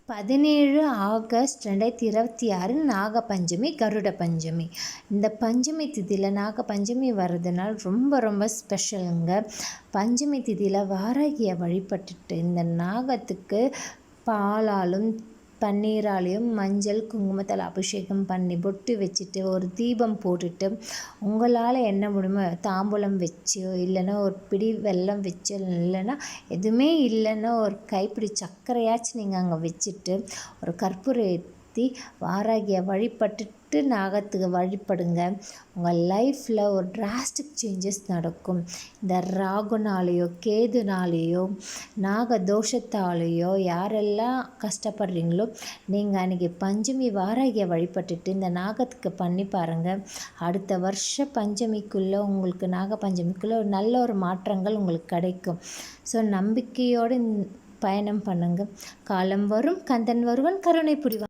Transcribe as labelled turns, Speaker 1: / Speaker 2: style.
Speaker 1: 17 August 2026 Nag Panchami, கருட பஞ்சமி. இந்த பஞ்சமி திதியில் நாகபஞ்சமி வர்றதுனால ரொம்ப ரொம்ப ஸ்பெஷலுங்க. பஞ்சமி திதியில் வாராகியை வழிபட்டுட்டு இந்த நாகத்துக்கு பாலாலும் பன்னீராலையும் மஞ்சள் குங்குமத்தால் அபிஷேகம் பண்ணி பொட்டு வச்சுட்டு ஒரு தீபம் போட்டுட்டு உங்களால் என்ன முடியுமோ தாம்பூலம் வச்சு இல்லைன்னா ஒரு பிடி வெல்லம் வச்சு இல்லைன்னா எதுவுமே இல்லைன்னா ஒரு கைப்பிடி சர்க்கரையாச்சும் நீங்கள் அங்கே வச்சுட்டு ஒரு கற்பூரம் ஏற்றி வாராகியை வழிபட்டுட்டு நாகத்துக்கு வழிபடுங்க. உங்கள் லைஃப்பில் ஒரு டிராஸ்டிக் சேஞ்சஸ் நடக்கும். இந்த ராகுனாலேயோ கேதுனாலேயோ நாக தோஷத்தாலேயோ யாரெல்லாம் கஷ்டப்படுறீங்களோ நீங்கள் அன்றைக்கி பஞ்சமி வாராகியை வழிபட்டுட்டு இந்த நாகத்துக்கு பண்ணி பாருங்கள். அடுத்த வருஷ பஞ்சமிக்குள்ளே உங்களுக்கு நாக பஞ்சமிக்குள்ளே ஒரு நல்ல ஒரு மாற்றங்கள் உங்களுக்கு கிடைக்கும். ஸோ நம்பிக்கையோடு பயணம் பண்ணுங்கள். காலம் வரும், கந்தன் வருவன், கருணை புரிவான்.